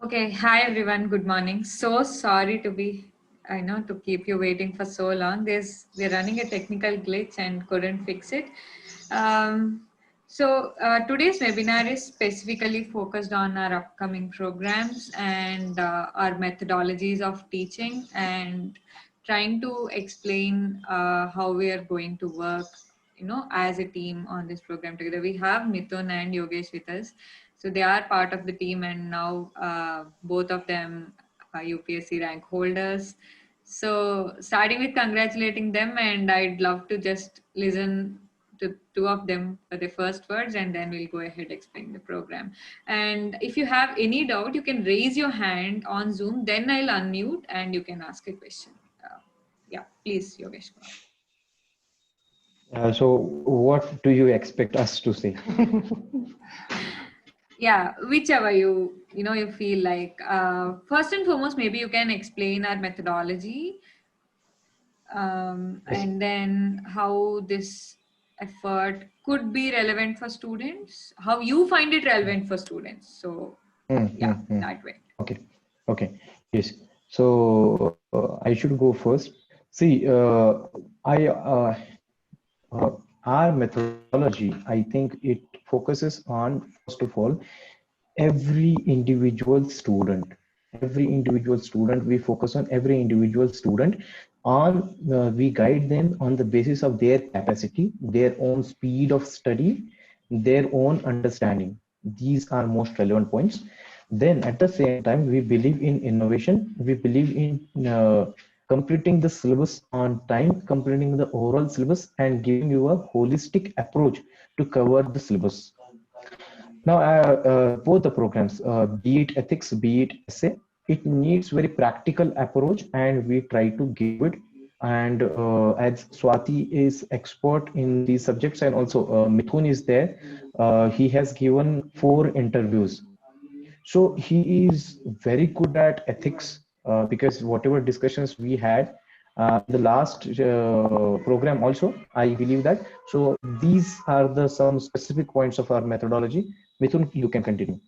Okay, hi everyone. Good morning. So sorry to be, I know, to keep you waiting for so long. We're running a technical glitch and couldn't fix it. Today's webinar is specifically focused on our upcoming programs and our methodologies of teaching and trying to explain how we are going to work, as a team on this program together. We have Mithun and Yogesh with us. So they are part of the team, and now both of them are UPSC rank holders. So starting with congratulating them, and I'd love to just listen to two of them for the first words, and then we'll go ahead explain the program. And if you have any doubt, you can raise your hand on Zoom. Then I'll unmute, and you can ask a question. Yeah, please, Yogesh. So what do you expect us to say? Yeah, whichever you feel like. First and foremost, maybe you can explain our methodology, Yes. and then how this effort could be relevant for students, how you find it relevant for students. So yeah, that way. Okay. Okay. Yes. So I should go first. See, I our methodology, I think it focuses on, first of all, every individual student. Every individual student, we focus on every individual student. On we guide them on the basis of their capacity, their own speed of study, their own understanding. These are most relevant points. Then at the same time, we believe in innovation. We believe in completing the syllabus on time, completing the overall syllabus, and giving you a holistic approach to cover the syllabus. Now, both the programs, be it ethics, be it essay, it needs very practical approach, and we try to give it. And as Swati is expert in these subjects, and also Mithun is there, he has given 4 interviews. So he is very good at ethics, because whatever discussions we had the last program also, I believe that. So these are the some specific points of our methodology. Mithun, you can continue.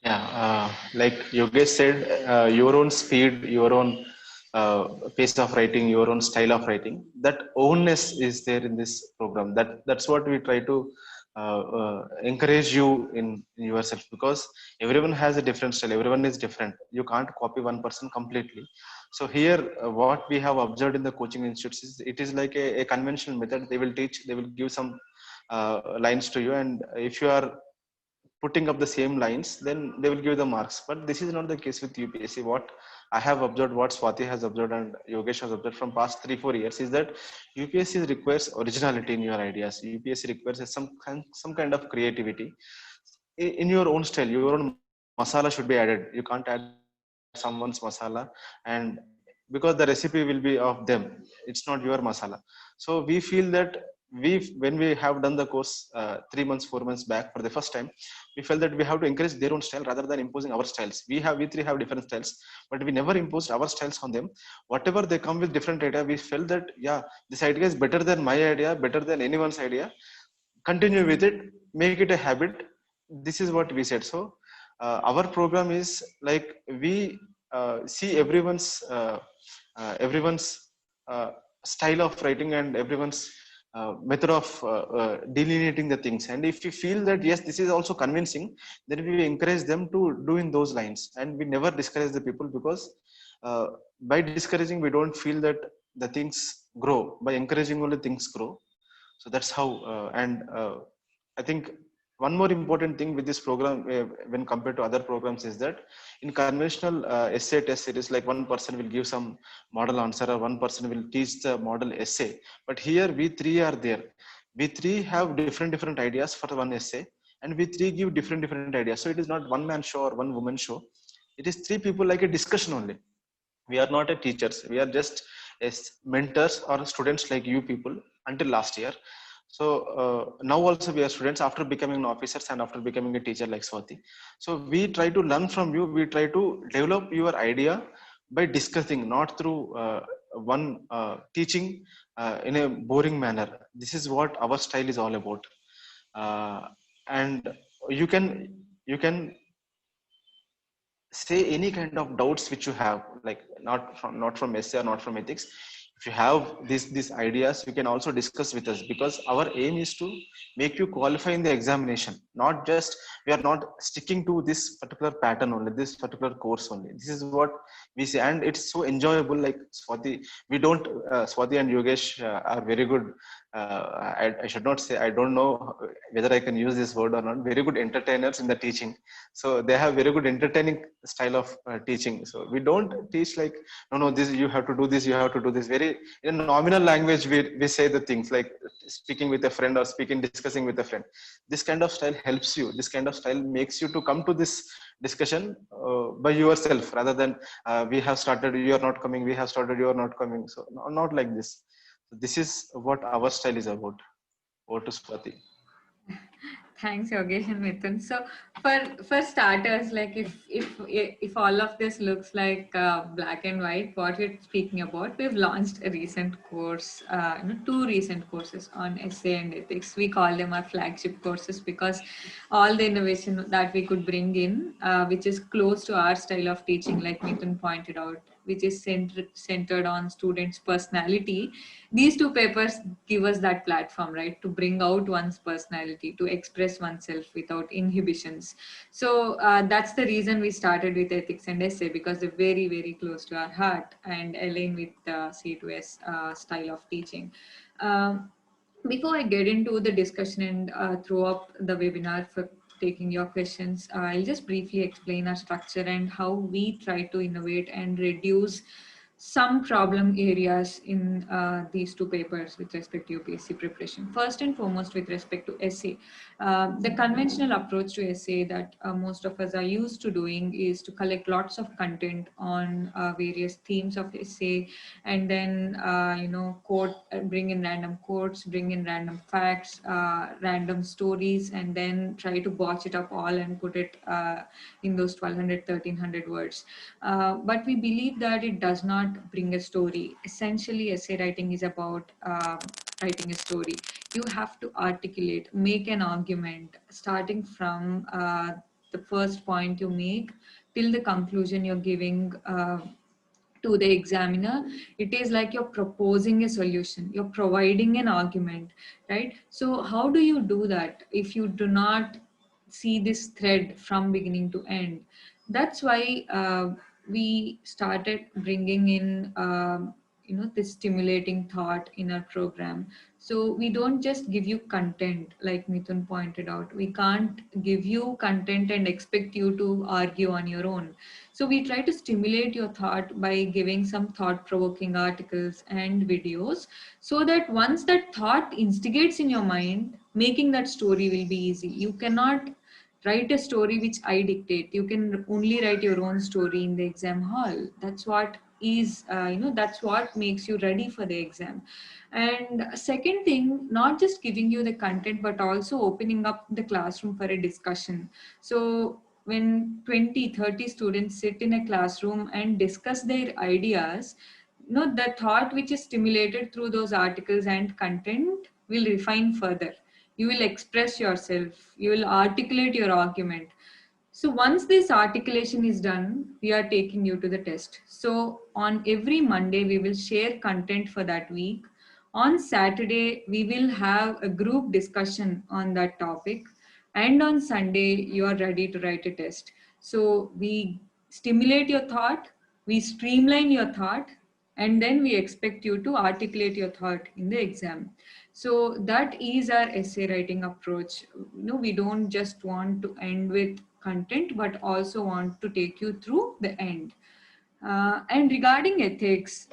Yeah, like Yogesh said, your own speed, your own pace of writing, your own style of writing, that ownness is there in this program. That's what we try to encourage you in yourself, because everyone has a different style. Everyone is different. You can't copy one person completely. So here, what we have observed in the coaching institutes is it is like a conventional method. They will teach, they will give some lines to you, and if you are putting up the same lines, then they will give the marks. But this is not the case with UPSC. What I have observed, what Swati has observed, and Yogesh has observed from past 3-4 years is that UPSC requires originality in your ideas. UPSC requires some kind of creativity in your own style. Your own masala should be added. You can't add someone's masala, and because the recipe will be of them, it's not your masala. So we feel that when we have done the course 3 months 4 months back for the first time, we felt that we have to encourage their own style rather than imposing our styles. We three have different styles, but we never imposed our styles on them. Whatever they come with different idea, we felt that yeah, this idea is better than my idea, better than anyone's idea. Continue with it, make it a habit. This is what we said. So our program is like we see everyone's uh, style of writing and everyone's method of delineating the things. And if we feel that yes, this is also convincing, then we encourage them to do in those lines, and we never discourage the people, because uh, by discouraging we don't feel that the things grow. By encouraging only things grow. So that's how. And I think one more important thing with this program, when compared to other programs, is that in conventional essay test series, like one person will give some model answer or one person will teach the model essay. But here we three are there. We three have different ideas for one essay, and we three give different ideas. So it is not one man show or one woman show. It is three people, like a discussion only. We are not a teachers, we are just as mentors or students like you people until last year. So now also we are students after becoming officers and after becoming a teacher like Swati. So we try to learn from you, we try to develop your idea by discussing, not through one teaching in a boring manner. This is what our style is all about. uh, and you can say any kind of doubts which you have, like not from essay or not from ethics. If you have these ideas, you can also discuss with us, because our aim is to make you qualify in the examination. Not just, we are not sticking to this particular pattern only, this particular course only. This is what we say, and it's so enjoyable. Like Swati, we don't Swati and Yogesh are very good, I should not say, I don't know whether I can use this word or not, very good entertainers in the teaching. So they have very good entertaining style of teaching. So we don't teach like, no, this you have to do this, you have to do this, very in nominal language. We say the things like speaking with a friend or discussing with a friend. This kind of style helps you, this kind of style makes you to come to this discussion by yourself, rather than we have started, you are not coming, we have started, you are not coming. So not like this. So this is what our style is about. Over to Swati. Thanks, Yogesh and Mithun. So for starters, like if all of this looks like black and white, what we're speaking about, we've launched a recent course, two recent courses on essay and ethics. We call them our flagship courses because all the innovation that we could bring in, which is close to our style of teaching, like Mithun pointed out, which is centered on students' personality. These two papers give us that platform, right, to bring out one's personality, to express oneself without inhibitions. So that's the reason we started with ethics and essay, because they're very, very close to our heart and align with C2S style of teaching. Before I get into the discussion and throw up the webinar for taking your questions, I'll just briefly explain our structure and how we try to innovate and reduce some problem areas in these two papers with respect to UPSC preparation. First and foremost, with respect to essay, the conventional approach to essay that most of us are used to doing is to collect lots of content on various themes of essay, and then quote, bring in random quotes, bring in random facts, random stories, and then try to botch it up all and put it in those 1200, 1300 words. But we believe that it does not bring a story. Essentially, essay writing is about writing a story. You have to articulate, make an argument, starting from the first point you make till the conclusion you're giving to the examiner. It is like you're proposing a solution, you're providing an argument, right? So how do you do that if you do not see this thread from beginning to end? That's why we started bringing in this stimulating thought in our program. So we don't just give you content, like Mithun pointed out. We can't give you content and expect you to argue on your own. So we try to stimulate your thought by giving some thought-provoking articles and videos, so that once that thought instigates in your mind, making that story will be easy. You cannot write a story which I dictate. You can only write your own story in the exam hall. That's what is, that's what makes you ready for the exam. And second thing, not just giving you the content, but also opening up the classroom for a discussion. So when 20, 30 students sit in a classroom and discuss their ideas, the thought which is stimulated through those articles and content will refine further. You will express yourself, you will articulate your argument. So once this articulation is done, we are taking you to the test. So on every Monday, we will share content for that week. On Saturday, we will have a group discussion on that topic. And on Sunday, you are ready to write a test. So we stimulate your thought, we streamline your thought, and then we expect you to articulate your thought in the exam. So that is our essay writing approach. We don't just want to end with content, but also want to take you through the end. And regarding ethics,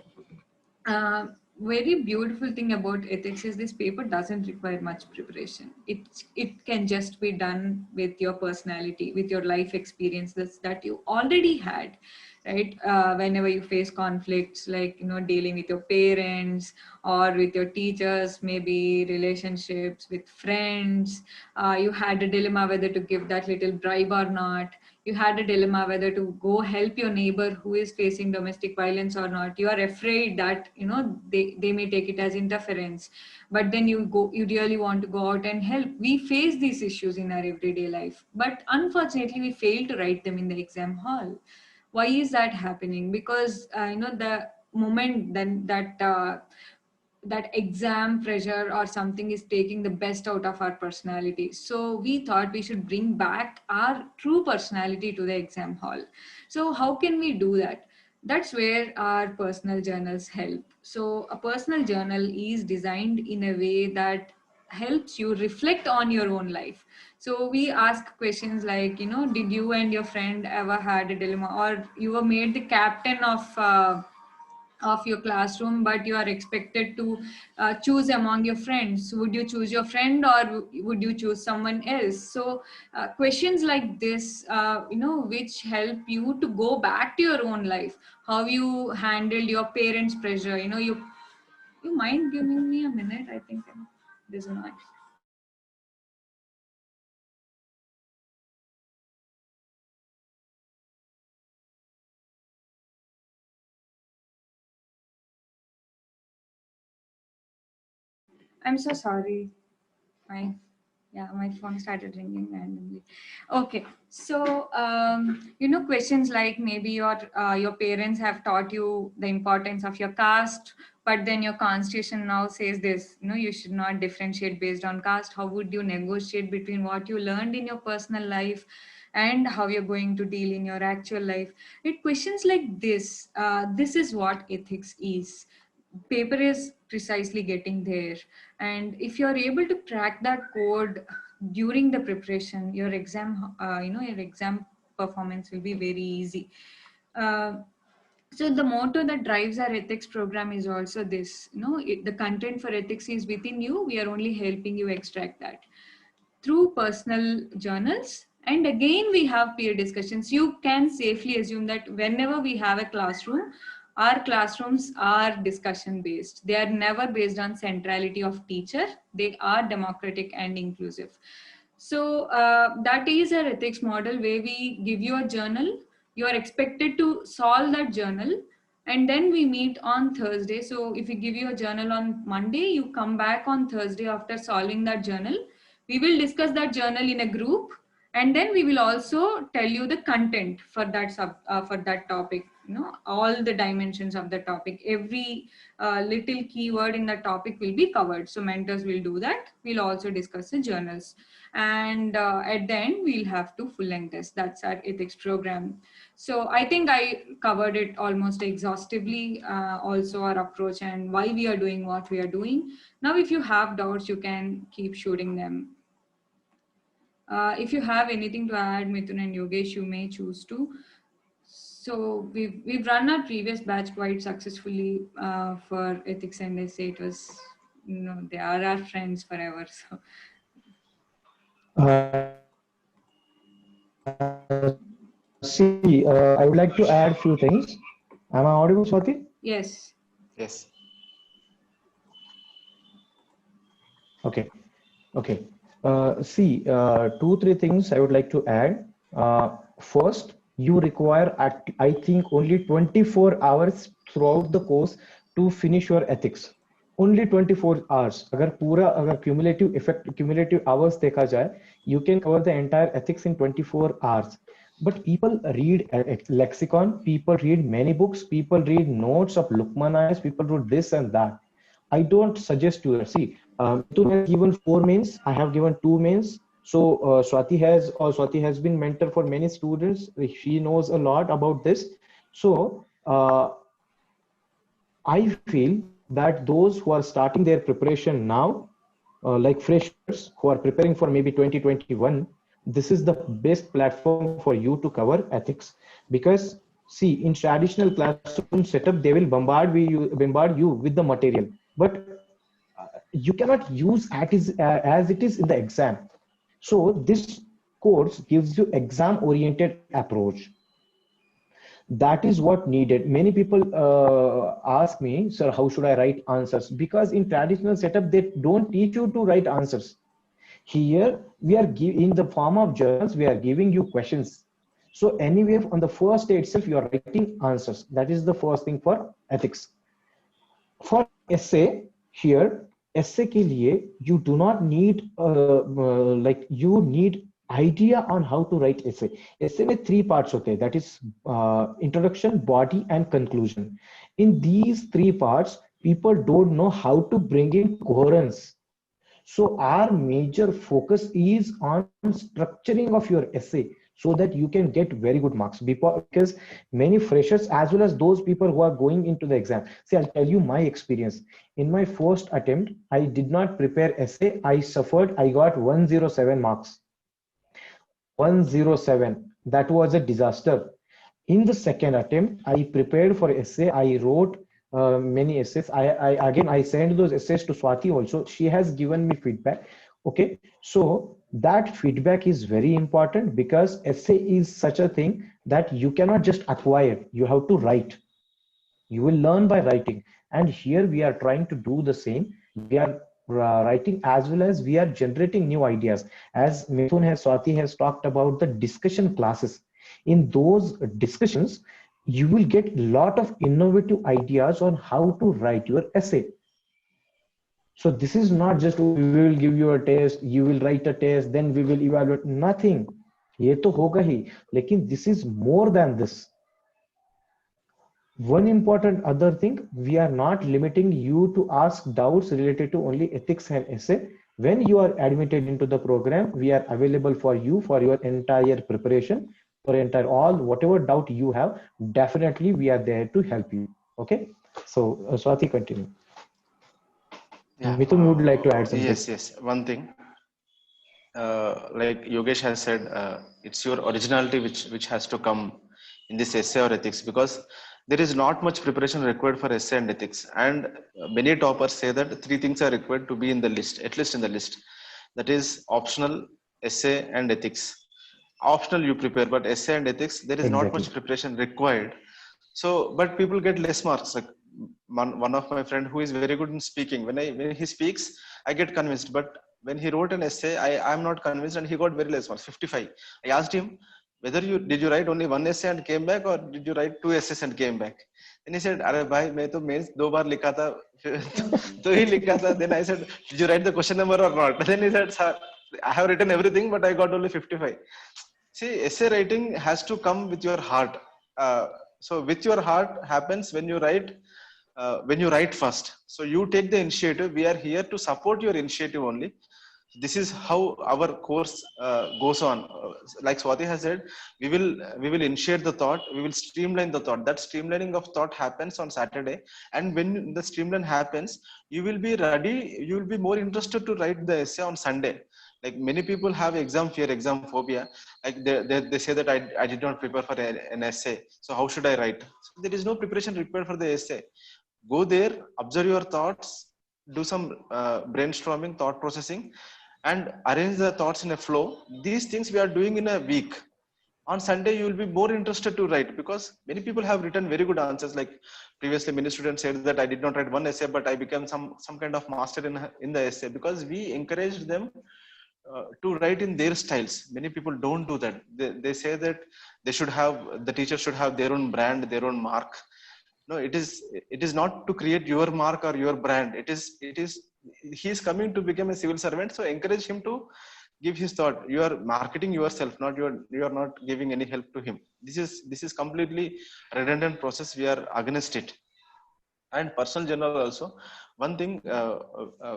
very beautiful thing about ethics is this paper doesn't require much preparation. It can just be done with your personality, with your life experiences that you already had, right? Whenever you face conflicts, like, dealing with your parents or with your teachers, maybe relationships with friends, you had a dilemma whether to give that little bribe or not. You had a dilemma whether to go help your neighbor who is facing domestic violence or not. You are afraid that, they may take it as interference, but then you really want to go out and help. We face these issues in our everyday life, but unfortunately we fail to write them in the exam hall. Why is that happening? Because the moment then that exam pressure or something is taking the best out of our personality. So we thought we should bring back our true personality to the exam hall. So how can we do that? That's where our personal journals help. So a personal journal is designed in a way that helps you reflect on your own life. So we ask questions like, did you and your friend ever had a dilemma, or you were made the captain of your classroom, but you are expected to choose among your friends. Would you choose your friend, or would you choose someone else? So questions like this, which help you to go back to your own life, how you handled your parents' pressure. You mind giving me a minute? I think there's a noise. I'm so sorry. My my phone started ringing randomly. Okay, so questions like, maybe your parents have taught you the importance of your caste, but then your constitution now says this, you should not differentiate based on caste. How would you negotiate between what you learned in your personal life and how you're going to deal in your actual life? It questions like this. This is what ethics is. Paper is precisely getting there, and if you're able to crack that code during the preparation, your exam performance will be very easy. Uh, so the motto that drives our ethics program is also this, the content for ethics is within you. We are only helping you extract that through personal journals. And again, we have peer discussions. You can safely assume that whenever we have a classroom, our classrooms are discussion based. They are never based on centrality of teacher. They are democratic and inclusive. So that is our ethics model, where we give you a journal. You are expected to solve that journal, and then we meet on Thursday. So if we give you a journal on Monday, you come back on Thursday after solving that journal. We will discuss that journal in a group, and then we will also tell you the content for that for that topic. All the dimensions of the topic, every little keyword in the topic will be covered. So mentors will do that. We'll also discuss the journals, and at the end we'll have to full length test. That's our ethics program. So I think I covered it almost exhaustively, also our approach and why we are doing what we are doing. Now if you have doubts, you can keep shooting them. If you have anything to add, Mithun and Yogesh, you may choose to. So we've run our previous batch quite successfully for ethics, and they say it was, they are our friends forever. So I would like to add few things. Am I audible, Swati? yes. Yes. Okay. Okay. Two, three things I would like to add. First, you require, I think, only 24 hours throughout the course to finish your ethics. Only 24 hours. अगर cumulative hours देखा जाए, you can cover the entire ethics in 24 hours. But people read lexicon, people read many books, people read notes of Lukmanayas, people read this and that. I don't suggest you. See, Mithun has given 4 mains. I have given 2 mains. So Swati has been mentor for many students. She knows a lot about this. So I feel that those who are starting their preparation now, like freshers who are preparing for maybe 2021, this is the best platform for you to cover ethics. Because see, in traditional classroom setup, they will bombard you with the material, but you cannot use as it is in the exam. So this course gives you exam oriented approach. That is what needed. Many people ask me, sir, how should I write answers? Because in traditional setup, they don't teach you to write answers. Here, we are in the form of journals, we are giving you questions. So anyway, on the first day itself, you are writing answers. That is the first thing for ethics. For essay, here, essay के लिए, you do not need, like you need idea on how to write essay. Essay में three parts होते हैं, that is introduction, body and conclusion. In these three parts, people don't know how to bring in coherence. So our major focus is on structuring of your essay so that you can get very good marks, because many freshers as well as those people who are going into the exam. See, I'll tell you my experience. In my first attempt, I did not prepare essay. I suffered. I got 107 marks. 107. That was a disaster. In the second attempt, I prepared for essay. I wrote many essays. I sent those essays to Swati also. She has given me feedback. Okay, so that feedback is very important, because essay is such a thing that you cannot just acquire. You have to write. You will learn by writing. And here we are trying to do the same. We are writing as well as we are generating new ideas. As Mithun has, Swati has talked about the discussion classes. In those discussions, you will get a lot of innovative ideas on how to write your essay. So this is not just we will give you a test, you will write a test, then we will evaluate. Nothing. ये तो होगा ही, लेकिन this is more than this. One important other thing, we are not limiting you to ask doubts related to only ethics and essay. When you are admitted into the program, we are available for you for your entire preparation, for entire all whatever doubt you have. Definitely, we are there to help you. Okay. So Swati, continue. Yeah. Mithun would like to add something. Yes. One thing, like Yogesh has said, it's your originality which has to come in this essay or ethics, because there is not much preparation required for essay and ethics. And many toppers say that three things are required to be in the list, at least in the list. That is optional, essay, and ethics. Optional you prepare, but essay and ethics, there is not much preparation required. So, but people get less marks. Like one of my friend who is very good in speaking, when he speaks, I get convinced. But when he wrote an essay, I'm not convinced, and he got very less marks, 55. I asked him whether did you write only one essay and came back, or did you write two essays and came back? Then he said, "Arey bhai, मैं तो mains दो बार लिखा था, तो ही लिखा था." Then I said, "Did you write the question number or not?" Then he said, "Sir, I have written everything, but I got only 55." See, essay writing has to come with your heart. So with your heart happens when you write first. So you take the initiative. We are here to support your initiative only. This is how our course goes on. Like Swati has said, we will initiate the thought, we will streamline the thought. That streamlining of thought happens on Saturday, and when the streamline happens, you will be ready, you will be more interested to write the essay on Sunday. Like many people have exam fear, exam phobia. Like they say that I did not prepare for an essay, so how should I write? So there is no preparation required for the essay. Go there, observe your thoughts, do some brainstorming, thought processing, and arrange the thoughts in a flow. These things we are doing in a week. On Sunday, you will be more interested to write, because many people have written very good answers. Like previously, many students said that I did not write one essay, but I became some kind of master in the essay, because we encouraged them to write in their styles. Many people don't do that. They say that the teacher should have their own brand, their own mark. No, it is not to create your mark or your brand. It is he is coming to become a civil servant, so encourage him to give his thought. You are marketing yourself, not you are not giving any help to him. This is completely redundant process. We are against it. And personal journal also, one thing,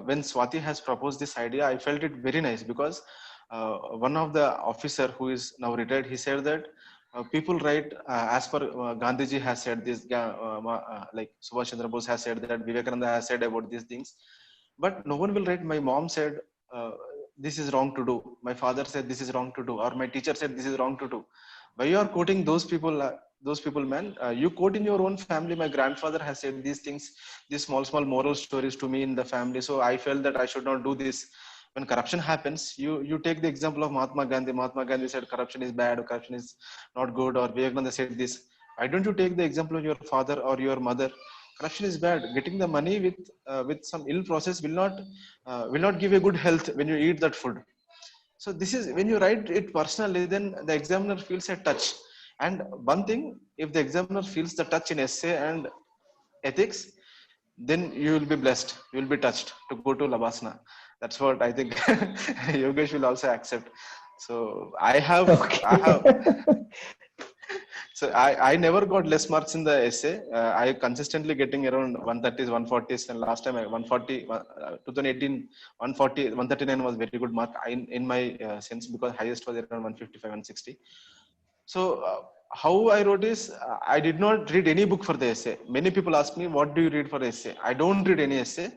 when Swati has proposed this idea, I felt it very nice, because one of the officer who is now retired, he said that people write as per Gandhiji has said this, like Subhash Chandra Bose has said that, Vivekananda has said about these things, but no one will write, my mom said this is wrong to do, my father said this is wrong to do, or my teacher said this is wrong to do. Why you are quoting those people, man? You quote in your own family, my grandfather has said these things, these small moral stories to me in the family, so I felt that I should not do this. When corruption happens, you take the example of Mahatma Gandhi. Mahatma Gandhi said corruption is bad, or corruption is not good, or Vivekananda said this. Why don't you take the example of your father or your mother? Corruption is bad. Getting the money with some ill process will not give you good health when you eat that food. So this is when you write it personally, then the examiner feels a touch. And one thing, if the examiner feels the touch in essay and ethics, then you will be blessed, you will be touched to go to Labasana. That's what I think. Yogesh will also accept. So I have Okay. so I never got less marks in the essay. I consistently getting around 130s, 140s, and last time I 140, 2018, 140, 139 was very good mark in my sense, because highest was around 155, 160. So how I wrote is, I did not read any book for the essay. Many people ask me, what do you read for the essay? I don't read any essay.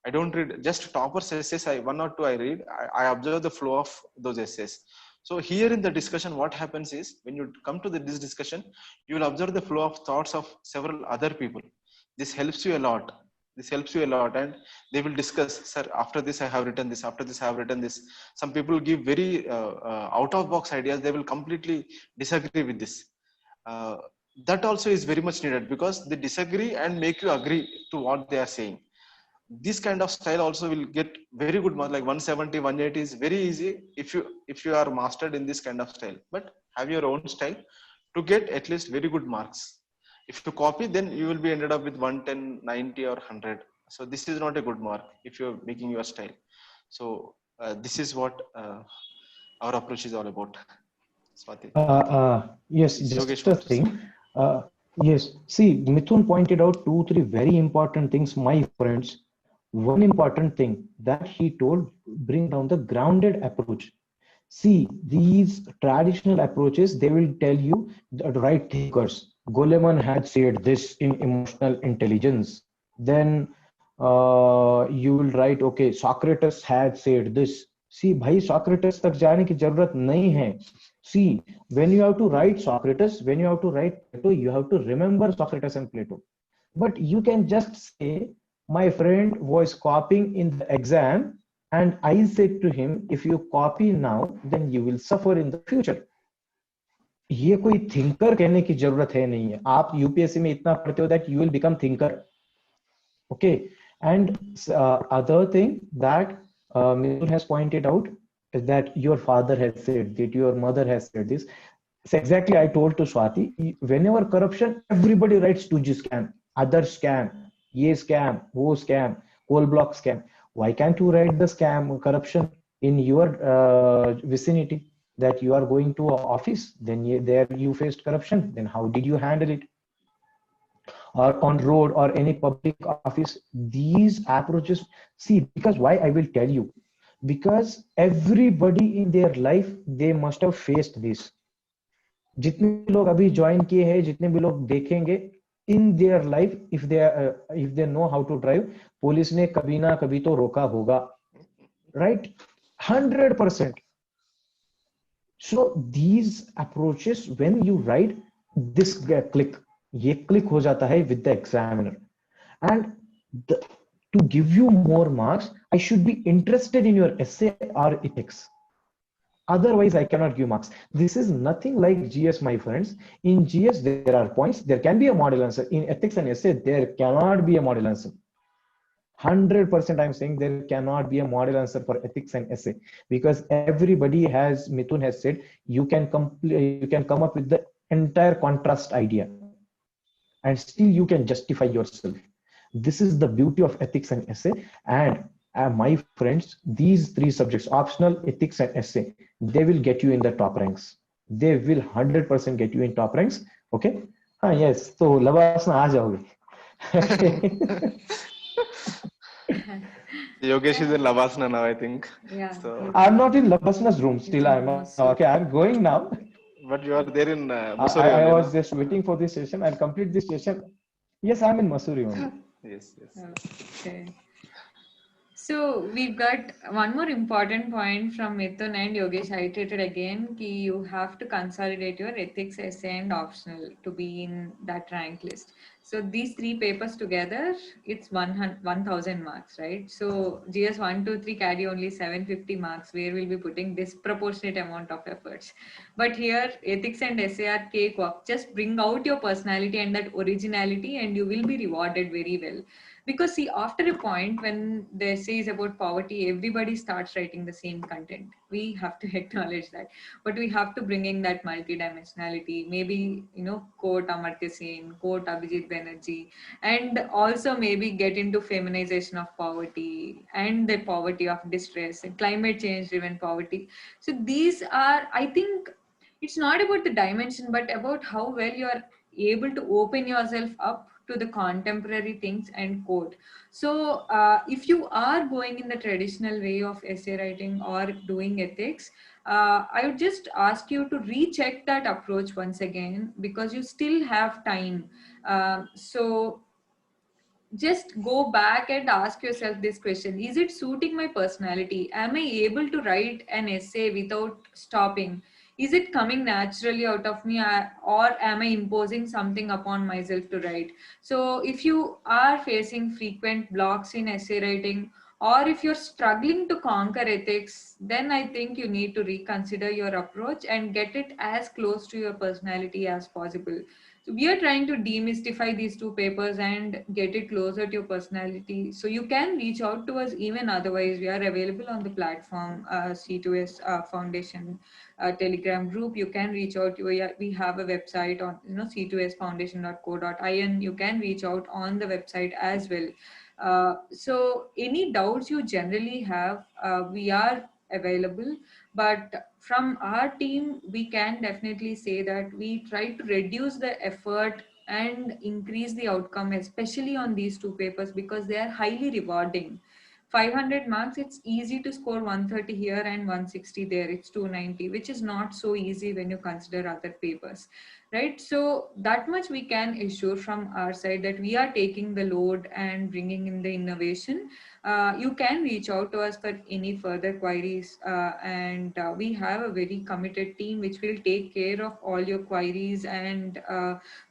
I don't read just toppers essays. One or two I read. I observe the flow of those essays. So here in the discussion, what happens is, when you come to this discussion, you will observe the flow of thoughts of several other people. This helps you a lot. This helps you a lot, and they will discuss, sir, after this I have written this, after this I have written this. Some people give very out of box ideas. They will completely disagree with this. uh, that also is very much needed, because they disagree and make you agree to what they are saying. This kind of style also will get very good mark, like 170, 180 is very easy if you are mastered in this kind of style. But have your own style to get at least very good marks. If you copy, then you will be ended up with 110, 90 or 100. So this is not a good mark if you're making your style. So this is what our approach is all about. Swati. Yes, Yes, just Yogesh a wants to say. thing. Yes, see, Mithun pointed out two, three very important things, my friends. One important thing that he told, bring down the grounded approach. See, these traditional approaches, they will tell you the right thinkers. Goleman had said this in emotional intelligence. Then you will write, okay, Socrates had said this. See, भाई Socrates तक जाने की जरूरत नहीं है. See, when you have to write Socrates, when you have to write Plato, you have to remember Socrates and Plato. But you can just say, my friend was copying in the exam, and I said to him, if you copy now, then you will suffer in the future. ये कोई thinker कहने की जरूरत है नहीं है. आप UPSC में इतना पढ़ते हो that you will become thinker. Okay. And other thing that Mithun has pointed out is that your father has said that, your mother has said this. So exactly I told to Swati, whenever corruption, everybody writes 2G scam, other scam, ye scam, wo scam, coal block scam. Why can't you write the scam corruption in your vicinity, that you are going to a office, then there you faced corruption, then how did you handle it? Or on road or any public office, these approaches, see, because why I will tell you, because everybody in their life, they must have faced this. जितने लोग अभी join किए हैं, जितने भी लोग देखेंगे, in their life, if they know how to drive, police ने कभी ना कभी तो रोका होगा, right? 100%. So these approaches, when you write this click, ये click हो जाता है with the examiner. And to give you more marks, I should be interested in your essay or ethics. Otherwise, I cannot give marks. This is nothing like GS, my friends. In GS, there are points. There can be a model answer. In ethics and essay, there cannot be a model answer. 100% I'm saying there cannot be a model answer for ethics and essay, because everybody has, Mithun has said, you can come up with the entire contrast idea and still you can justify yourself. This is the beauty of ethics and essay. And my friends, these three subjects, optional, ethics and essay, they will get you in the top ranks. They will 100% get you in top ranks. Okay. Yes, so Labasana aa jaoge. Yogesh is in Lavasana now, I think. Yeah. So, I'm not in Labasana's room still. in I'm Mysore. okay. I'm going now. but you are there in I, Mussoorie I only, no? was just waiting for this session. I'll complete this session. Yes, I'm in Mussoorie only. Yes, yes. Okay. So we've got one more important point from Mithun and Yogesh iterated again, ki you have to consolidate your ethics essay and optional to be in that rank list. So these three papers together, it's 1000 marks, right? So GS 1, 2, 3 carry only 750 marks, where we'll be putting disproportionate amount of efforts. But here, ethics and essay are cakewalk. Just bring out your personality and that originality, and you will be rewarded very well. Because see, after a point when the essay is about poverty, everybody starts writing the same content. We have to acknowledge that, but we have to bring in that multidimensionality. Maybe, quote Amartya Sen, quote Abhijit Banerjee, and also maybe get into feminization of poverty and the poverty of distress and climate change driven poverty. So these are, I think, it's not about the dimension, but about how well you are able to open yourself up to the contemporary things and quote. So if you are going in the traditional way of essay writing or doing ethics, I would just ask you to recheck that approach once again, because you still have time. So just go back and ask yourself this question: is it suiting my personality? Am I able to write an essay without stopping? Is it coming naturally out of me, or am I imposing something upon myself to write? So if you are facing frequent blocks in essay writing, or if you're struggling to conquer ethics, then I think you need to reconsider your approach and get it as close to your personality as possible. So we are trying to demystify these two papers and get it closer to your personality. So you can reach out to us even otherwise. We are available on the platform C2S Foundation Telegram group. You can reach out. We have a website on c2sfoundation.co.in. You can reach out on the website as well. So any doubts you generally have, we are available. But from our team, we can definitely say that we try to reduce the effort and increase the outcome, especially on these two papers, because they are highly rewarding. 500 marks, it's easy to score 130 here and 160 there. It's 290, which is not so easy when you consider other papers, right? So that much we can assure from our side, that we are taking the load and bringing in the innovation. You can reach out to us for any further queries, and we have a very committed team which will take care of all your queries, and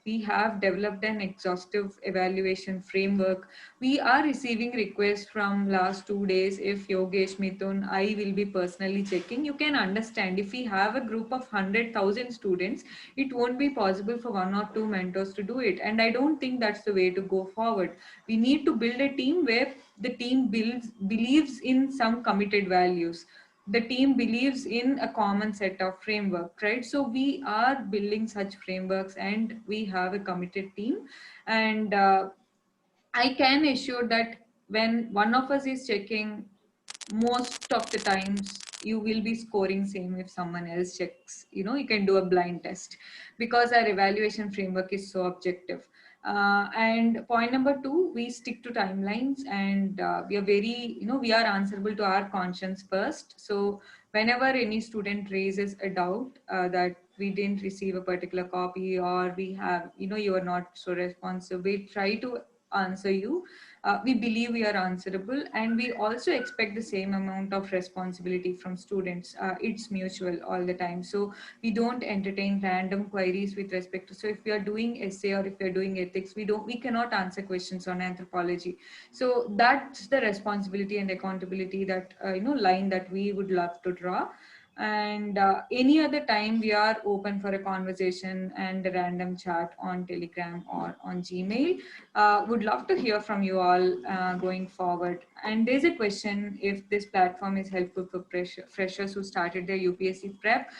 we have developed an exhaustive evaluation framework. We are receiving requests from last 2 days. If Yogesh, Mithun, I will be personally checking. You can understand, if we have a group of 100,000 students, it won't be possible for one or two mentors to do it. And I don't think that's the way to go forward. We need to build a team where the team believes in some committed values. The team believes in a common set of framework, right? So we are building such frameworks, and we have a committed team. And I can assure that when one of us is checking, most of the times you will be scoring same if someone else checks. You can do a blind test, because our evaluation framework is so objective. And point number two, we stick to timelines, and we are very, we are answerable to our conscience first. So whenever any student raises a doubt that we didn't receive a particular copy, or we have, you are not so responsive, we try to answer you. We believe we are answerable, and we also expect the same amount of responsibility from students. It's mutual all the time. So we don't entertain random queries with respect to, so if we are doing essay or if we are doing ethics, we cannot answer questions on anthropology. So that's the responsibility and accountability, that line that we would love to draw. And any other time, we are open for a conversation and a random chat on Telegram or on Gmail. Would love to hear from you all going forward. And there's a question: if this platform is helpful for freshers who started their UPSC prep.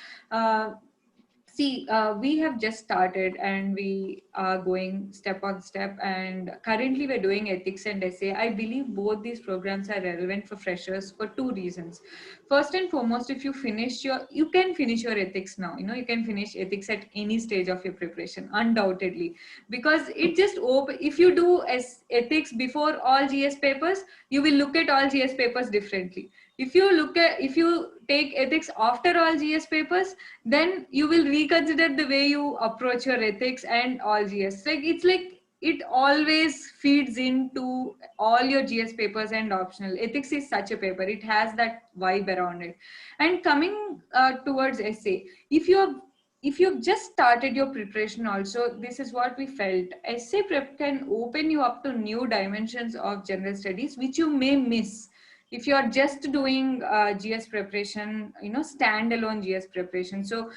See, we have just started, and we are going step on step, and currently we're doing ethics and essay. I believe both these programs are relevant for freshers for two reasons. First and foremost, if you can finish your ethics now. You can finish ethics at any stage of your preparation, undoubtedly, because it just if you do ethics before all GS papers, you will look at all GS papers differently. If you take ethics after all GS papers, then you will reconsider the way you approach your ethics and all GS. It's like it always feeds into all your GS papers and optional. Ethics is such a paper. It has that vibe around it. And coming towards essay, if you have if you've just started your preparation also, this is what we felt. Essay prep can open you up to new dimensions of general studies, which you may miss if you are just doing GS preparation, standalone GS preparation. So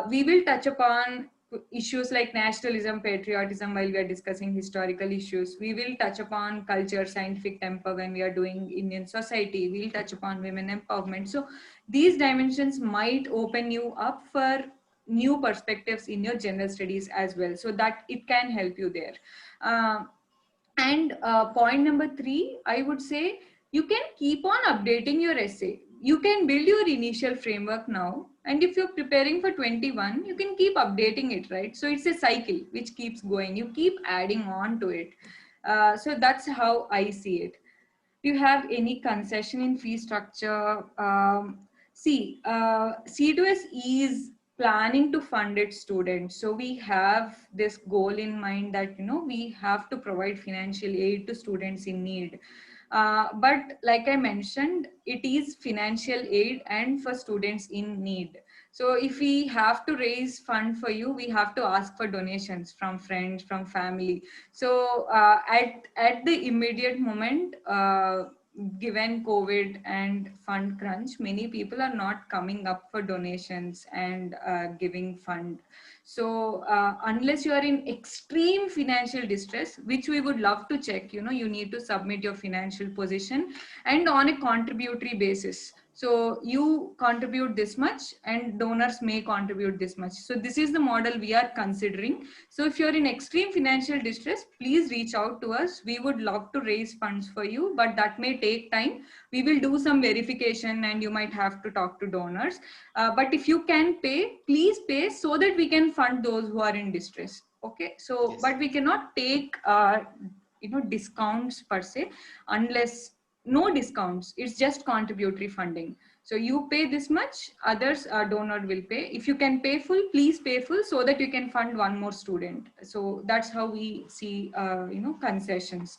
we will touch upon issues like nationalism, patriotism while we are discussing historical issues. We will touch upon culture, scientific temper when we are doing Indian society. We'll touch upon women empowerment. So these dimensions might open you up for new perspectives in your general studies as well, so that it can help you there. And point number 3, I would say, you can keep on updating your essay. You can build your initial framework now, and if you're preparing for 21, you can keep updating it, right? So it's a cycle which keeps going. You keep adding on to it. So that's how I see it. Do you have any concession in fee structure? See, C2S is planning to fund its students. So we have this goal in mind that, we have to provide financial aid to students in need. But like I mentioned, it is financial aid and for students in need. So if we have to raise fund for you, we have to ask for donations from friends, from family. So at the immediate moment, given COVID and fund crunch, many people are not coming up for donations and giving fund. So unless you are in extreme financial distress, which we would love to check, you need to submit your financial position and on a contributory basis. So you contribute this much and donors may contribute this much. So this is the model we are considering. So if you're in extreme financial distress, please reach out to us. We would love to raise funds for you, but that may take time. We will do some verification and you might have to talk to donors. But if you can pay, please pay so that we can fund those who are in distress. Okay. So, Yes. but we cannot take, discounts per se, unless no discounts. It's just contributory funding. So you pay this much, others donor will pay. If you can pay full, please pay full so that you can fund one more student. So that's how we see, concessions.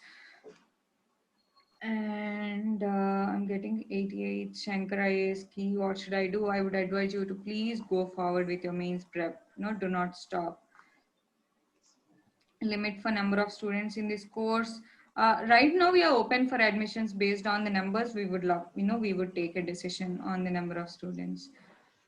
And I'm getting 88. Shankar IAS key. What should I do? I would advise you to please go forward with your mains prep. Do not stop. Limit for number of students in this course. Right now we are open for admissions based on the numbers. We would love, we would take a decision on the number of students.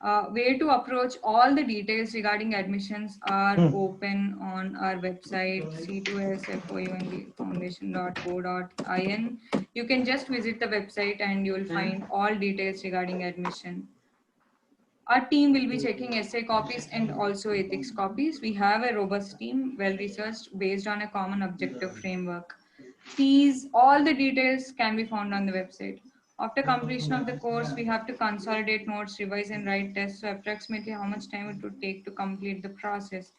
Way to approach all the details regarding admissions are open on our website, c2sfoundation.co.in. You can just visit the website and you will find all details regarding admission. Our team will be checking essay copies and also ethics copies. We have a robust team, well researched, based on a common objective framework. Fees, all the details can be found on the website. After completion of the course, we have to consolidate notes, revise and write tests. So approximately how much time it would take to complete the process.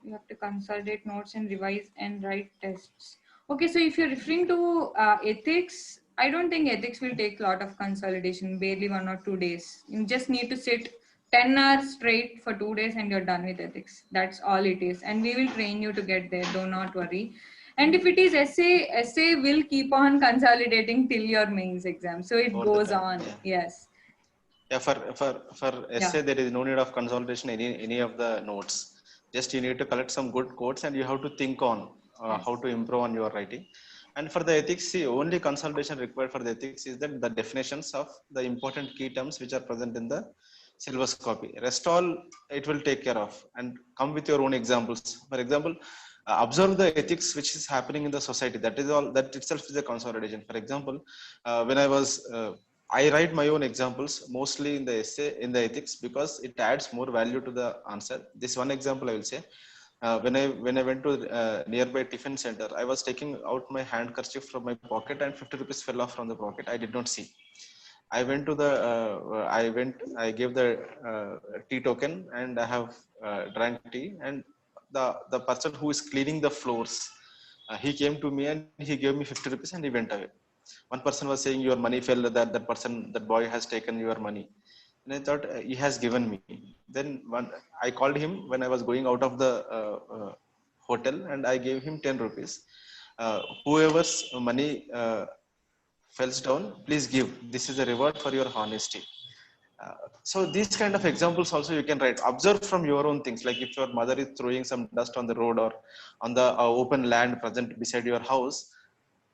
You have to consolidate notes and revise and write tests. Okay, so if you're referring to ethics, I don't think ethics will take a lot of consolidation, barely 1 or 2 days. You just need to sit 10 hours straight for 2 days and you're done with ethics. That's all it is. And we will train you to get there, do not worry. And if it is essay will keep on consolidating till your mains exam. So it All goes the time. on, Yeah. yes. Yeah, for essay, there is no need of consolidation any of the notes. Just you need to collect some good quotes and you have to think on how to improve on your writing. And for the ethics, the only consolidation required for the ethics is that the definitions of the important key terms which are present in the syllabus copy. Rest all it will take care of, and come with your own examples. For example, observe the ethics which is happening in the society. That is all. That itself is a consolidation. For example, when I write my own examples mostly in the essay in the ethics because it adds more value to the answer. This one example I will say. When I went to nearby tiffin center, I was taking out my handkerchief from my pocket and 50 rupees fell off from the pocket. I did not see. I went to the I gave the tea token and I have drank tea, and the person who is cleaning the floors, he came to me and he gave me 50 rupees and he went away. One person was saying your money fell, that boy has taken your money, and I thought he has given me. Then I called him when I was going out of the hotel and I gave him 10 rupees. Whoever's money falls down, please give. This is a reward for your honesty. So these kind of examples also you can write. Observe from your own things, like if your mother is throwing some dust on the road or on the open land present beside your house,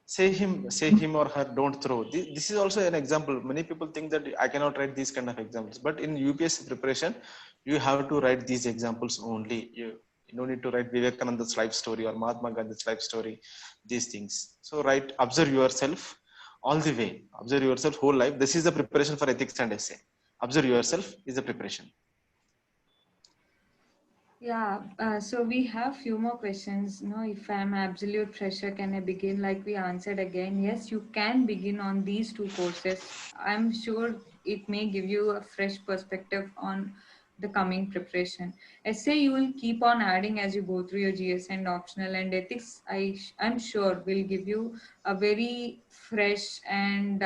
say him or her, don't throw. This is also an example. Many people think that I cannot write these kind of examples, but in UPSC preparation you have to write these examples only. You don't need to write Vivekananda's life story or Mahatma Gandhi's life story, these things. So write, observe yourself all the way, observe yourself whole life. This is the preparation for ethics and essay. Observe yourself is the preparation. Yeah, so we have few more questions. No, if I'm absolute fresher, can I begin? Like we answered again, yes, you can begin on these two courses. I'm sure it may give you a fresh perspective on the coming preparation. Essay you will keep on adding as you go through your GS and optional, and ethics I'm sure will give you a very fresh and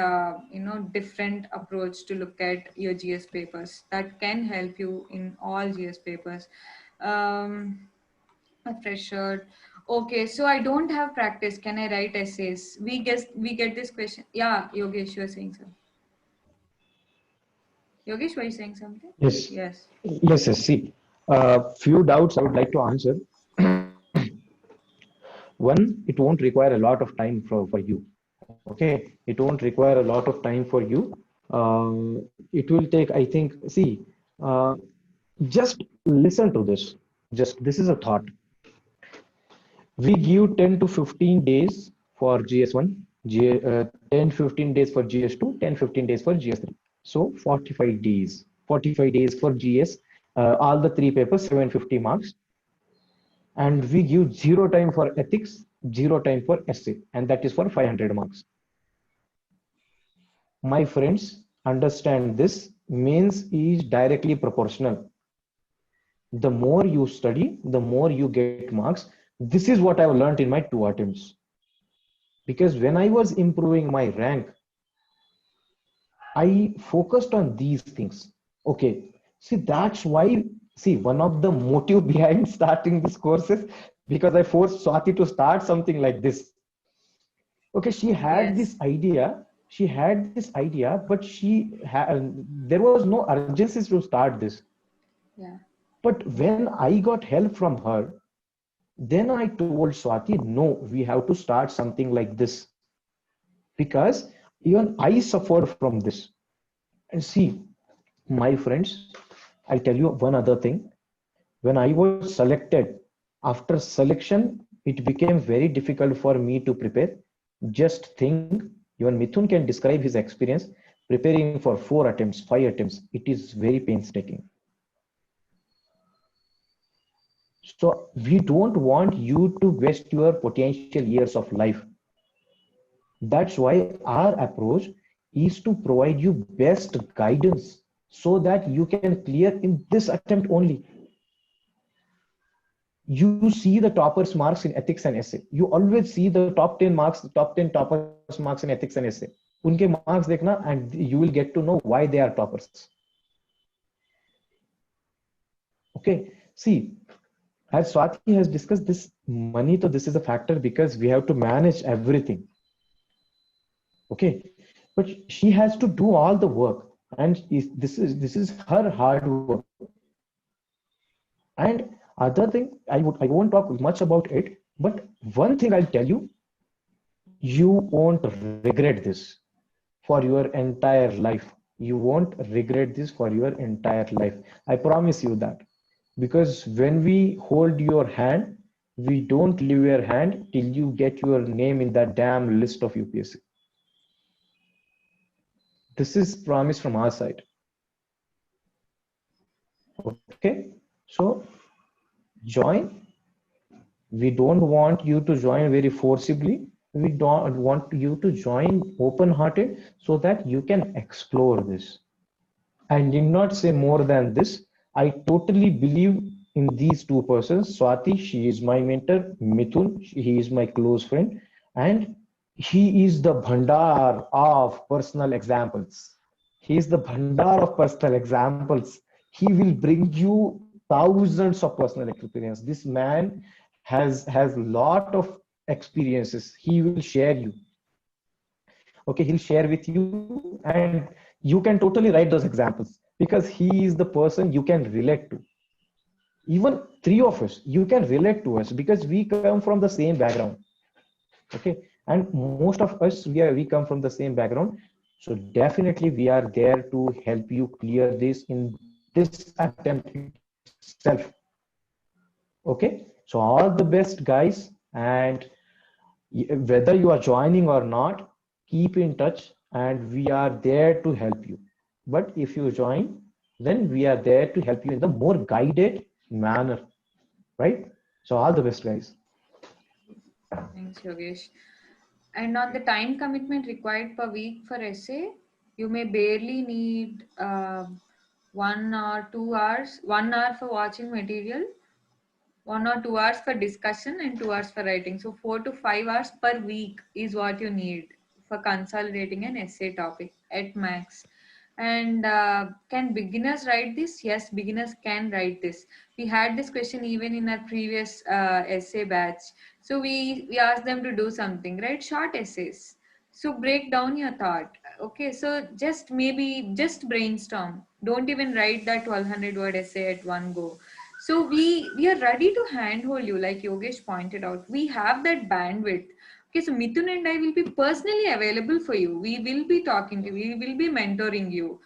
different approach to look at your GS papers that can help you in all GS papers. um a fresher. Okay, so I don't have practice, can I write essays? We get this question. Yeah, Yogesh, you're saying something. Yogesh, were you saying something? Yes. Yes. Yes. See, few doubts I would like to answer. One, it won't require a lot of time for you. Okay, it won't require a lot of time for you. It will take, I think, see, uh, just listen to this. Just this is a thought. We give 10 to 15 days for GS1, 10, 15 days for GS2, 10, 15 days for GS3. So 45 days. 45 days for GS, all the three papers, 750 marks. And we give zero time for ethics, zero time for essay, and that is for 500 marks. My friends, understand this means is directly proportional. The more you study, the more you get marks. This is what I've learned in my 2 attempts. Because when I was improving my rank, I focused on these things. Okay, see, that's why, see, one of the motive behind starting this course is because I forced Swati to start something like this. Okay, Yes. she had this idea, but there was no urgency to start this. Yeah. But when I got help from her, then I told Swati, no, we have to start something like this, because even I suffered from this. And see, my friends, I'll tell you one other thing. When I was selected, after selection, it became very difficult for me to prepare. Just think, even Mithun can describe his experience preparing for 4 attempts, 5 attempts. It is very painstaking. So we don't want you to waste your potential years of life. That's why our approach is to provide you best guidance so that you can clear in this attempt only. You see the toppers marks in ethics and essay. You always see the top 10 marks, the top 10 toppers marks in ethics and essay. Unke marks dekhna and you will get to know why they are toppers. Okay, see, as Swati has discussed, this money, so this is a factor because we have to manage everything. Okay, but she has to do all the work, and this is her hard work. And other thing, I won't talk much about it, but one thing I'll tell you, you won't regret this for your entire life. You won't regret this for your entire life. I promise you that. Because when we hold your hand, we don't leave your hand till you get your name in that damn list of UPSC. This is promise from our side. Okay, so join. We don't want you to join very forcibly. We don't want you to join open-hearted so that you can explore this. I need not say more than this. I totally believe in these two persons. Swati, she is my mentor. Mithun, he is my close friend. And he is the bhandar of personal examples. He is the bhandar of personal examples. He will bring you thousands of personal experience. This man has lot of experiences. He will share you. Okay, he'll share with you, and you can totally write those examples. because he is the person you can relate to. Even three of us, you can relate to us because we come from the same background. Okay, and most of us, we come from the same background. So definitely we are there to help you clear this in this attempt itself. Okay, so all the best, guys, and whether you are joining or not, keep in touch and we are there to help you. But if you join, then we are there to help you in the more guided manner, right? So all the best, guys. Thanks, Yogesh. And on the time commitment required per week for essay, you may barely need 1 or 2 hours, 1 hour for watching material, 1 or 2 hours for discussion, and 2 hours for writing. So 4 to 5 hours per week is what you need for consolidating an essay topic at max. And can beginners write this? Yes, beginners can write this. We had this question even in our previous essay batch. So we asked them to do something, right? Short essays. So break down your thought. Okay, so just brainstorm. Don't even write that 1200 word essay at one go. So we are ready to handhold you, like Yogesh pointed out. We have that bandwidth. Okay, so Mithun and I will be personally available for you. We will be talking to you. We will be mentoring you.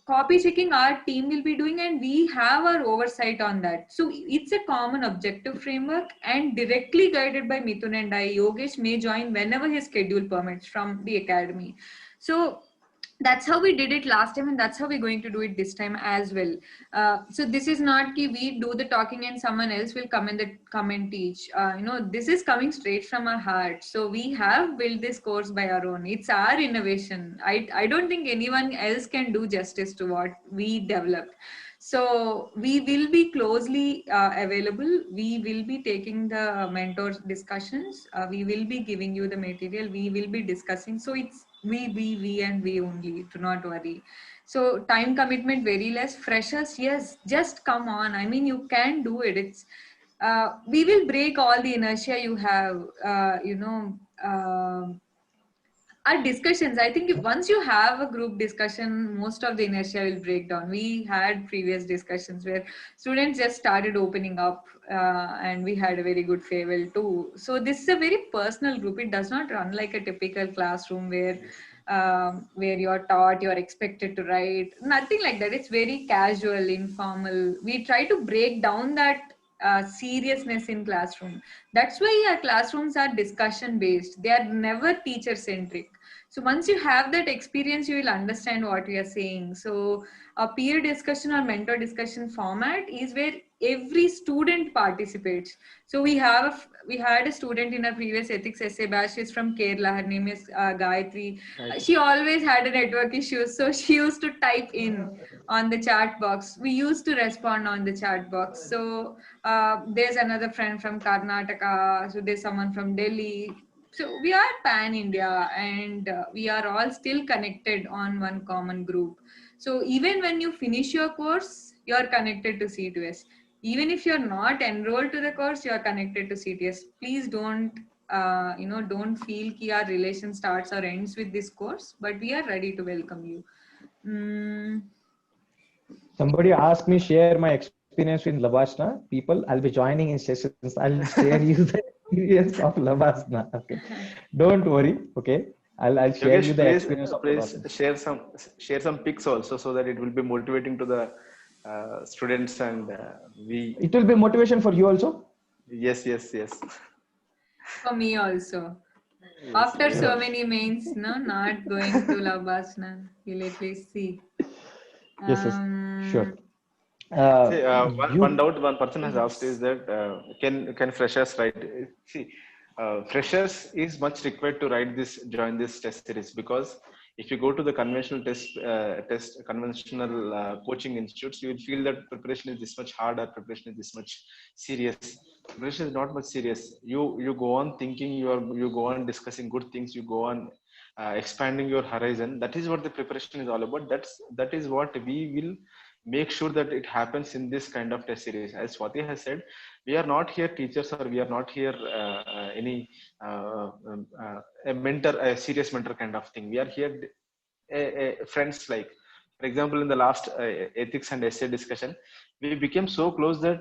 Copy checking our team will be doing, and we have our oversight on that. So it's a common objective framework and directly guided by Mithun and I. Yogesh may join whenever his schedule permits from the academy. So that's how we did it last time, and that's how we're going to do it this time as well. So this is not ki we do the talking and someone else will come and teach. This is coming straight from our heart. So we have built this course by our own. It's our innovation. I don't think anyone else can do justice to what we developed. So we will be closely available. We will be taking the mentor discussions. We will be giving you the material. We will be discussing. So it's we and we only. Do not worry. So time commitment very less. Freshers, yes, just come on. I mean, you can do it. We will break all the inertia you have. Our discussions, I think if once you have a group discussion, most of the inertia will break down. We had previous discussions where students just started opening up, and we had a very good farewell too. So this is a very personal group. It does not run like a typical classroom where you're taught, you're expected to write. Nothing like that. It's very casual, informal. We try to break down that seriousness in classroom. That's why our classrooms are discussion based. They are never teacher centric. So once you have that experience, you will understand what we are saying. So a peer discussion or mentor discussion format is where every student participates. So we had a student in our previous ethics essay batch. She's from Kerala. Her name is Gayatri. Right. She always had a network issue, so she used to type in on the chat box. We used to respond on the chat box. So there's another friend from Karnataka. So there's someone from Delhi. So we are pan India, and we are all still connected on one common group. So even when you finish your course, you're connected to C2S. Even if you're not enrolled to the course, you're connected to CTS. Please don't feel ki our relation starts or ends with this course, but we are ready to welcome you. Somebody asked me share my experience with Labasna. People, I'll be joining in sessions. I'll share you the experience of Labasna. Okay, don't worry. Okay, I'll share Yogesh, you the experience of please Labasna. share some pics also, so that it will be motivating to the students, and we. It will be motivation for you also. Yes. For me also. Yes, After yes. so many mains, no, not going to Labasna. We'll at least see. Yes, sure. See, one You doubt one person has asked is Yes. that can freshers write? See, freshers is much required to join this test series, because if you go to the conventional conventional coaching institutes, you will feel that preparation is this much hard, or preparation is this much serious. Preparation is not much serious. You go on thinking, you go on discussing good things, you go on expanding your horizon. That is what the preparation is all about. That is what we will make sure that it happens in this kind of test series. As Swati has said, we are not here teachers, or we are not here any a mentor, a serious mentor kind of thing. We are here friends, like For example, in the last ethics and essay discussion, we became so close that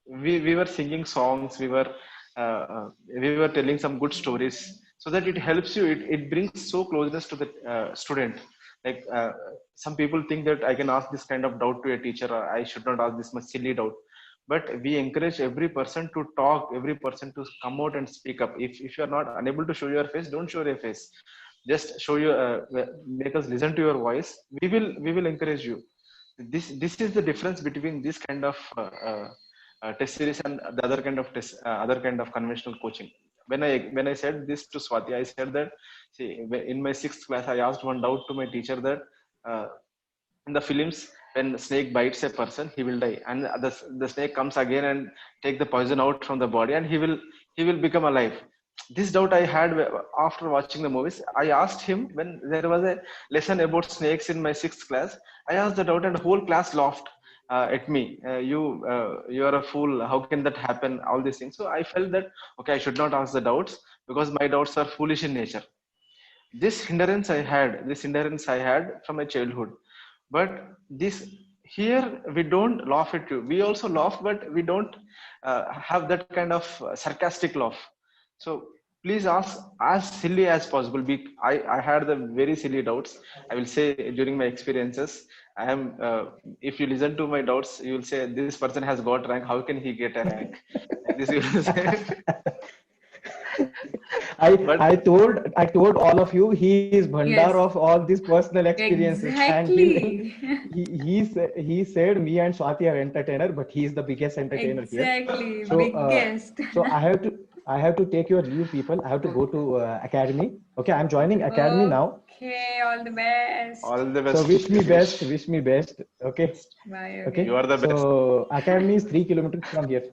we were singing songs, we were telling some good stories, so that it helps you, it brings so closeness to the student. Like some people think that I can ask this kind of doubt to a teacher, or I should not ask this much silly doubt. But we encourage every person to talk, every person to come out and speak up. If you are not unable to show your face, don't show your face, just show your make us listen to your voice. We will encourage you. This is the difference between this kind of test series and the other kind of test, other kind of conventional coaching. When I said this to Swati, I said that, see, in my sixth class, I asked one doubt to my teacher that uh, in the films, when snake bites a person, he will die, and the snake comes again and take the poison out from the body, and he will become alive. This doubt I had after watching the movies. I asked him when there was a lesson about snakes in my sixth class. I asked the doubt, and the whole class laughed at me. You are a fool, how can that happen, all these things. So I felt that, okay, I should not ask the doubts, because my doubts are foolish in nature. This hindrance I had from my childhood. But this, here we don't laugh at you, we also laugh, but we don't have that kind of sarcastic laugh. So please ask as silly as possible. I had the very silly doubts, I will say, during my experiences. I am if you listen to my doubts, you will say, this person has got rank, how can he get a rank, like this you will say. But I told all of you he is bhandar Yes, of all these personal experiences, and exactly. he said me and Swati are entertainer, but he is the biggest entertainer here. Exactly, So biggest. I have to take your leave, people. I have to go to academy. Okay, I'm joining academy now. Okay, all the best. all the So best, wish me Yogesh. best. Wish me best. Okay. Bye, Okay. You are the best. So academy is 3 kilometers from here.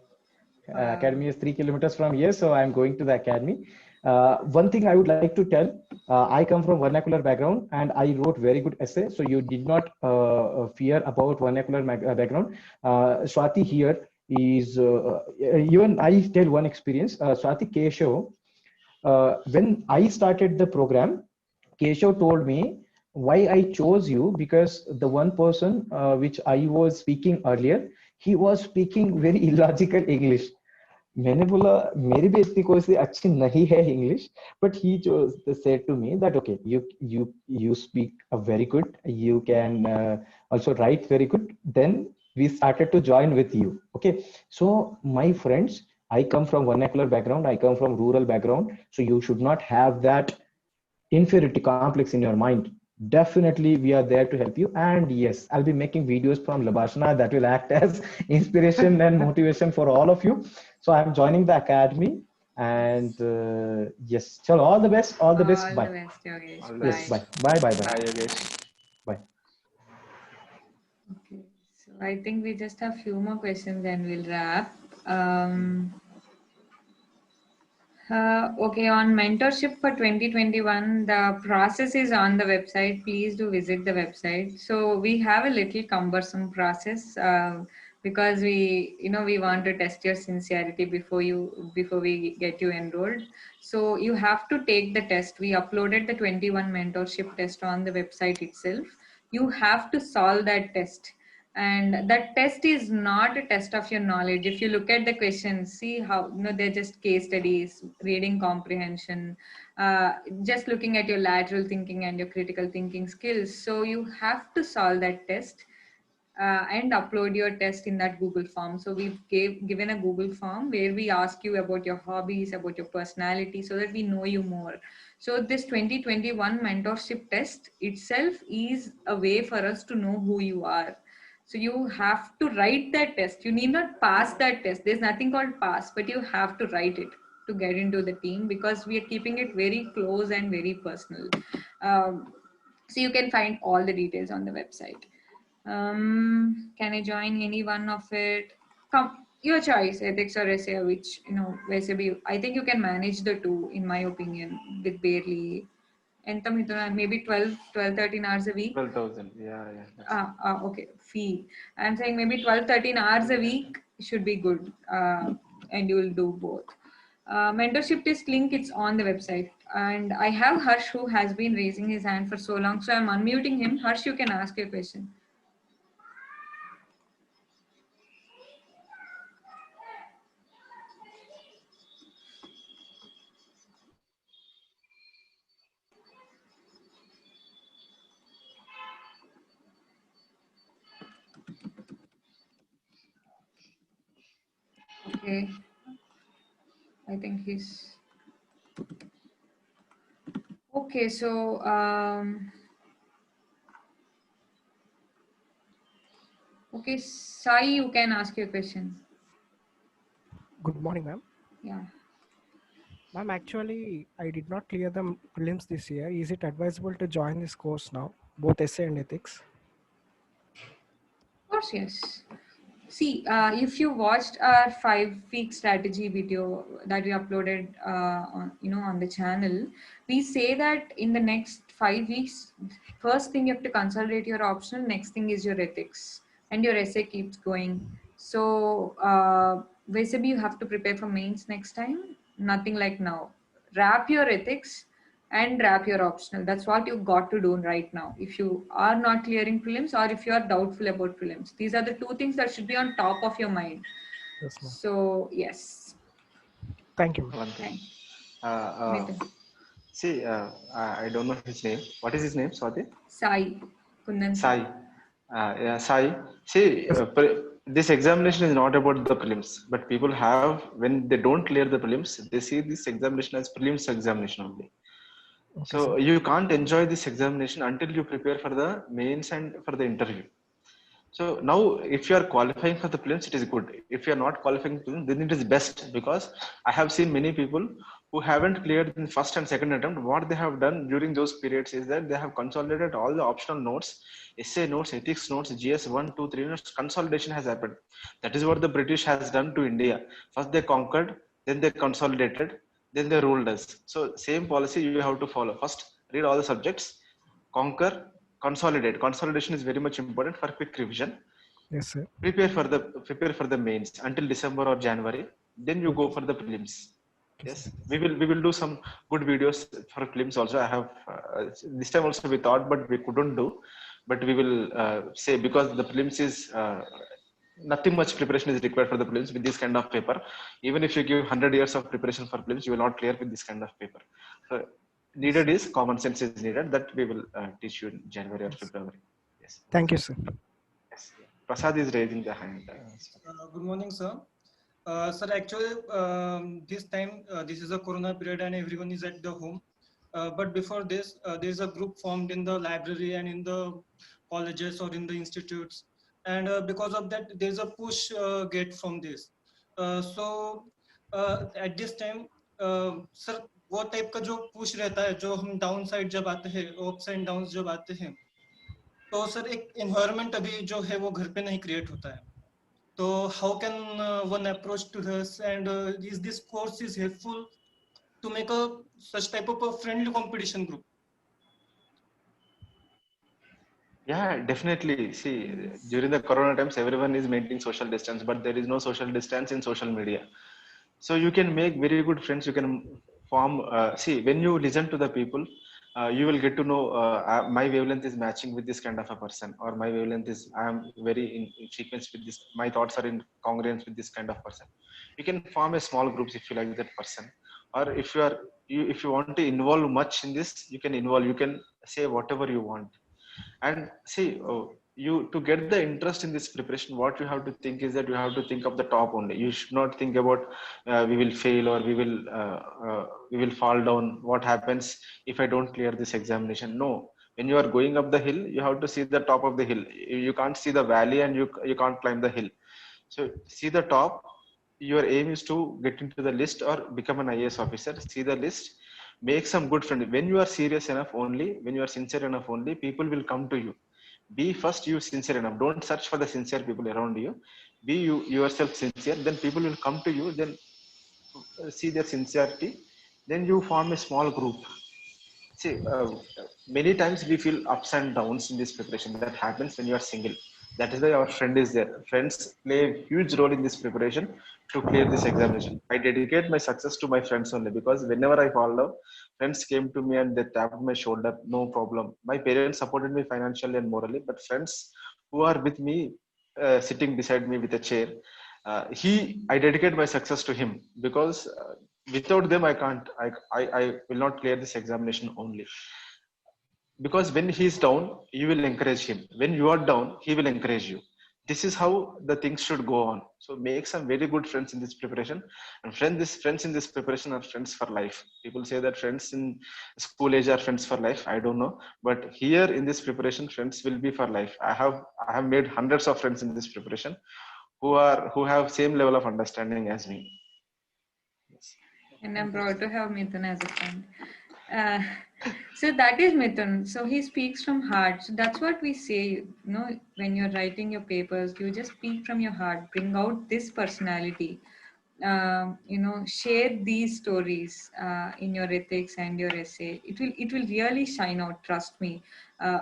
Wow. Academy is 3 kilometers from here, so I'm going to the academy. One thing I would like to tell, I come from vernacular background and I wrote very good essay, so you did not fear about vernacular background. Swati here is, even I tell one experience. Swati Keshav, when I started the program, Keshav told me why I chose you, because the one person which I was speaking earlier, he was speaking very illogical English. मैंने बोला मेरी भी इतनी कोई सी अच्छी नहीं है English, but he chose said to me that okay, you speak a very good, you can also write very good. Then we started to join with you. Okay, so my friends, I come from vernacular background, I come from rural background, so you should not have that inferiority complex in your mind. Definitely we are there to help you, and yes, I'll be making videos from Labashna that will act as inspiration and motivation for all of you. So I'm joining the academy, and yes, so all the best, all the best. All Bye. the best, Yogesh. All the Yes, Bye. best. bye, bye, bye, Bye, bye, Yogesh. bye. Okay, so I think we just have few more questions and we'll wrap. Um, okay, on mentorship for 2021, the process is on the website. Please do visit the website. So we have a little cumbersome process because we want to test your sincerity before we get you enrolled. So you have to take the test. We uploaded the 21 mentorship test on the website itself. You have to solve that test, and that test is not a test of your knowledge. If you look at the questions, see how they're just case studies, reading comprehension, just looking at your lateral thinking and your critical thinking skills. So you have to solve that test and upload your test in that Google form. So we've given a Google form where we ask you about your hobbies, about your personality, so that we know you more. So this 2021 mentorship test itself is a way for us to know who you are. So you have to write that test. You need not pass that test. There's nothing called pass, but you have to write it to get into the team, because we are keeping it very close and very personal. So you can find all the details on the website. Can I join any one of it? Come, your choice, ethics or essay, which, I think you can manage the two, in my opinion, with barely, and maybe 13 hours a week. 12,000. Yeah, yeah. Okay, fee. I'm saying maybe 12, 13 hours a week should be good, and you will do both. Mentorship test link, it's on the website. And I have Harsh who has been raising his hand for so long. So I'm unmuting him. Harsh, you can ask your question. Okay. I think he's okay. So okay, Sai, you can ask your question. Good morning, ma'am. Yeah. Ma'am, actually, I did not clear the prelims this year. Is it advisable to join this course now, both essay and ethics? Of course, yes. See, if you watched our 5-week strategy video that we uploaded, on the channel, we say that in the next 5 weeks, first thing you have to consolidate your optional. Next thing is your ethics, and your essay keeps going. So, basically, you have to prepare for mains next time. Nothing like now. Wrap your ethics and wrap your optional. That's what you got to do right now. If you are not clearing prelims or if you are doubtful about prelims, these are the two things that should be on top of your mind. Yes, ma'am. So yes. Thank you, ma'am. One thing. Mithun. See, I don't know his name. What is his name, Swati? Sai. Kundan Sai. Yeah, Sai. See, this examination is not about the prelims, but people have, when they don't clear the prelims, they see this examination as prelims examination only. Okay, So sir. you can't enjoy this examination until you prepare for the mains and for the interview. So now, if you are qualifying for the prelims, it is good. If you are not qualifying for them, then it is best, because I have seen many people who haven't cleared in first and second attempt. What they have done during those periods is that they have consolidated all the optional notes, essay notes, ethics notes, GS 1, 2, 3 notes. Consolidation has happened. That is what the British has done to India. First they conquered, then they consolidated, then they ruled us. So same policy you have to follow. First, read all the subjects, conquer, consolidate. Consolidation is very much important for quick revision. Yes, sir. Prepare for the mains until December or January. Then you go for the prelims. Okay, Yes, sir. we will do some good videos for prelims also. I have this time also we thought, but we couldn't do. But we will say, because the prelims is nothing much preparation is required for the prelims with this kind of paper. Even if you give 100 years of preparation for prelims, you will not clear with this kind of paper. So needed is common sense is needed, that we will teach you in January or February. Yes. Thank you, sir. Yes. Prasad is raising the hand. Good morning, sir. Sir, actually, this time, this is a corona period and everyone is at the home. But before this, there is a group formed in the library and in the colleges or in the institutes. And because of that, there is a push get from this. So at this time, sir, वो type का जो push रहता है, जो हम down side जब आते हैं, अप्स एंड डाउन्स जब आते हैं, तो सर एक एनवायरनमेंट अभी जो है वो घर पे नहीं क्रिएट होता है. So how can one approach to this, and is this course is helpful to make a such type of a friendly competition group? Yeah, definitely. See, during the corona times, everyone is maintaining social distance, but there is no social distance in social media. So you can make very good friends. You can form. See, when you listen to the people, you will get to know my wavelength is matching with this kind of a person, or my wavelength is, I am very in sequence with this. My thoughts are in congruence with this kind of person. You can form a small groups if you like that person, or if you want to involve much in this, you can involve. You can say whatever you want. And see, you, to get the interest in this preparation, what you have to think is that you have to think of the top only. You should not think about we will fail, or we will fall down. What happens if I don't clear this examination? No. When you are going up the hill, you have to see the top of the hill. You can't see the valley, and you can't climb the hill. So see the top. Your aim is to get into the list or become an IAS officer. See the list, make some good friends. When you are serious enough only, when you are sincere enough only, people will come to you. Be first you sincere enough. Don't search for the sincere people around you. Be you yourself sincere, then people will come to you, then see their sincerity, then you form a small group. See, many times we feel ups and downs in this preparation. That happens when you are single. That is why our friend is there. Friends play a huge role in this preparation to clear this examination. I dedicate my success to my friends only, because whenever I fall down, friends came to me and they tapped my shoulder. No problem. My parents supported me financially and morally, but friends who are with me, sitting beside me with a chair, I dedicate my success to him, because without them I can't. I will not clear this examination only, because when he's down you will encourage him, when you are down he will encourage you. This is how the things should go on. So make some very good friends in this preparation, and friends in this preparation are friends for life. People say that friends in school age are friends for life. I don't know, but here in this preparation friends will be for life. I have made hundreds of friends in this preparation who have same level of understanding as me. Yes. And I'm proud to have Mithun as a friend. Uh, so that is Mithun. So he speaks from heart. So that's what we say, when you're writing your papers, you just speak from your heart, bring out this personality. Share these stories in your ethics and your essay. It will really shine out. Trust me.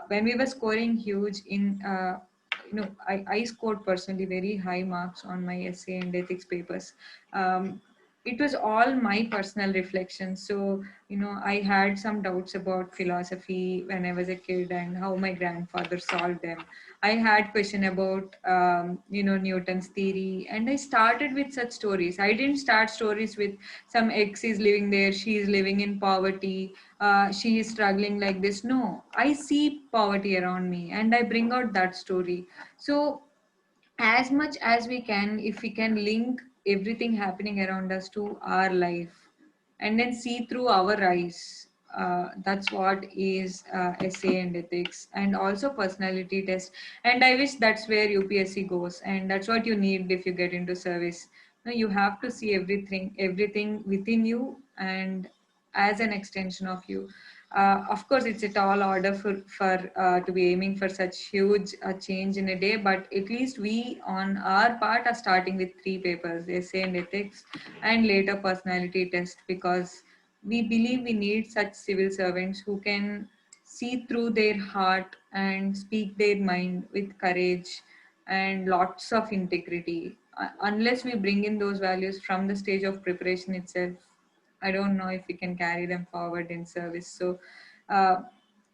When we were scoring huge in, I scored personally very high marks on my essay and ethics papers. It was all my personal reflections. So, I had some doubts about philosophy when I was a kid and how my grandfather solved them. I had question about, Newton's theory, and I started with such stories. I didn't start stories with some ex is living there, she is living in poverty, she is struggling like this. No, I see poverty around me and I bring out that story. So as much as we can, if we can link everything happening around us to our life and then see through our eyes, that's what is essay and ethics, and also personality test. And I wish that's where UPSC goes, and that's what you need if you get into service. You have to see everything within you and as an extension of you. Of course, it's a tall order for to be aiming for such huge change in a day, but at least we, on our part, are starting with 3 papers: essay and ethics, and later personality test, because we believe we need such civil servants who can see through their heart and speak their mind with courage and lots of integrity. Unless we bring in those values from the stage of preparation itself, I don't know if we can carry them forward in service. Uh,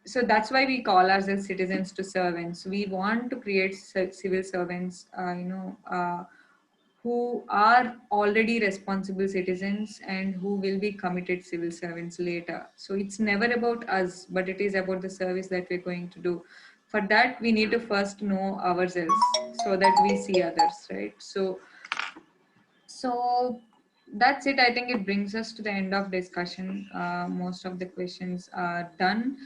so that's why we call ourselves citizens to servants. We want to create civil servants, who are already responsible citizens and who will be committed civil servants later. So it's never about us, but it is about the service that we're going to do. For that, we need to first know ourselves so that we see others, right? So that's it. I think it brings us to the end of discussion. Most of the questions are done.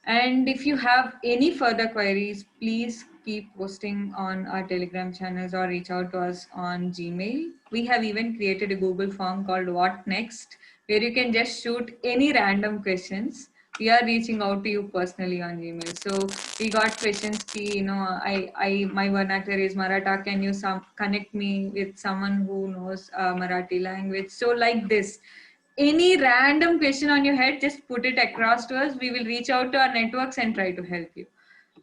And if you have any further queries, please keep posting on our Telegram channels or reach out to us on Gmail. We have even created a Google form called What Next, where you can just shoot any random questions. We are reaching out to you personally on Gmail. So we got questions, my vernacular is Maratha. Can you connect me with someone who knows Marathi language? So like this, any random question on your head, just put it across to us. We will reach out to our networks and try to help you.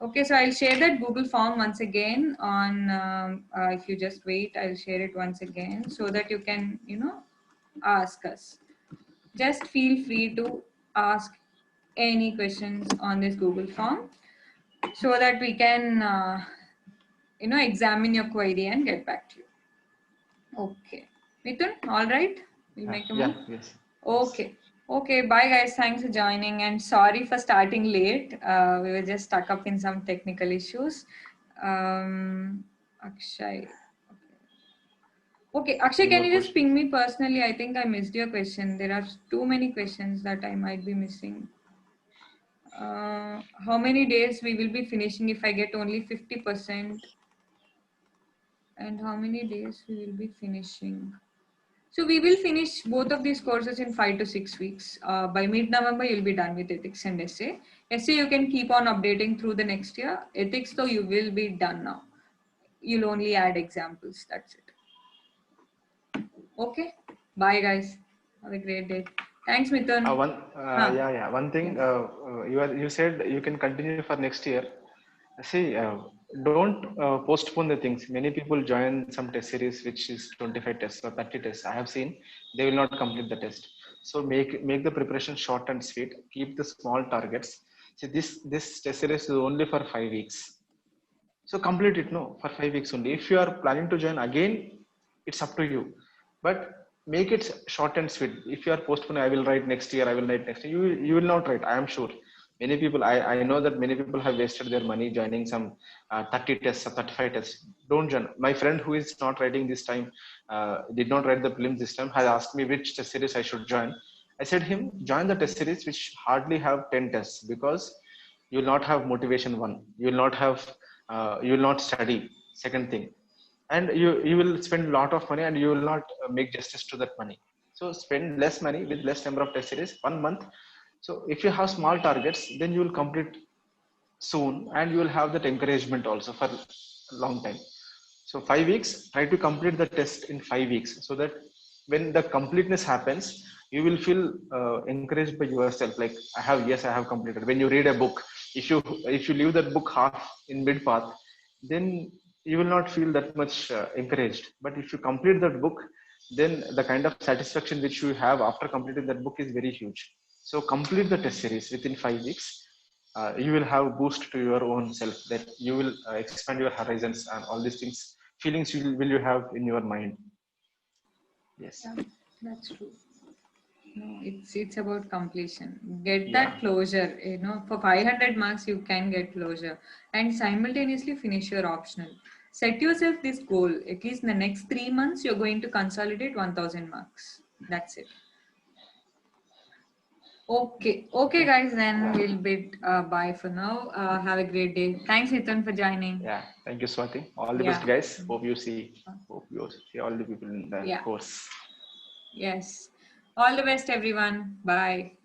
Okay, so I'll share that Google form once again on, if you just wait, I'll share it once again so that you can, ask us. Just feel free to ask any questions on this Google form so that we can, examine your query and get back to you. Okay. Mithun, all right? We'll make a move. Yes. Okay. Okay, bye guys. Thanks for joining, and sorry for starting late. We were just stuck up in some technical issues. Akshay. Okay, Akshay, Any can more you just ping questions? me personally? I think I missed your question. There are too many questions that I might be missing. How many days we will be finishing if I get only 50%? And how many days we will be finishing? So we will finish both of these courses in 5 to 6 weeks. By mid-November, you'll be done with ethics and essay. Essay, you can keep on updating through the next year. Ethics, though, you will be done now. You'll only add examples. That's it. Okay. Bye, guys. Have a great day. Thanks, Mithun. One thing, Yeah. you said you can continue for next year. See, don't postpone the things. Many people join some test series which is 25 tests or 30 tests. I have seen they will not complete the test. So make the preparation short and sweet. Keep the small targets. See, this test series is only for 5 weeks. So complete it no for 5 weeks only. If you are planning to join again, it's up to you. But make it short and sweet. If you are postponing, I will write next year. I will write next year. You will not write. I am sure. Many people, I know that many people have wasted their money joining some 30 tests or 35 tests. Don't join. My friend who is not writing this time, did not write the prelims this time, has asked me which test series I should join. I said him, join the test series which hardly have 10 tests, because you will not have motivation one. You will not have, you will not study. Second thing, and you will spend a lot of money and you will not make justice to that money. So spend less money with less number of test series 1 month. So if you have small targets, then you will complete soon, and you will have that encouragement also for a long time. So 5 weeks, try to complete the test in 5 weeks, so that when the completeness happens, you will feel encouraged by yourself. Like I have completed. When you read a book, if you leave that book half in mid path, then you will not feel that much encouraged. But if you complete that book, then the kind of satisfaction which you have after completing that book is very huge. So complete the test series within 5 weeks. You will have boost to your own self, that you will expand your horizons and all these things, feelings will you have in your mind. Yes. Yeah, that's true. No, it's about completion. Get Yeah. that closure. For 500 marks, you can get closure, and simultaneously finish your optional. Set yourself this goal. At least in the next 3 months, you're going to consolidate 1000 marks. That's it. Okay, guys. Then we'll bid bye for now. Have a great day. Thanks, Hitan, for joining. Yeah. Thank you, Swati. All the Yeah. best, guys. Hope you see all the people in the Yeah. course. Yes. All the best, everyone. Bye.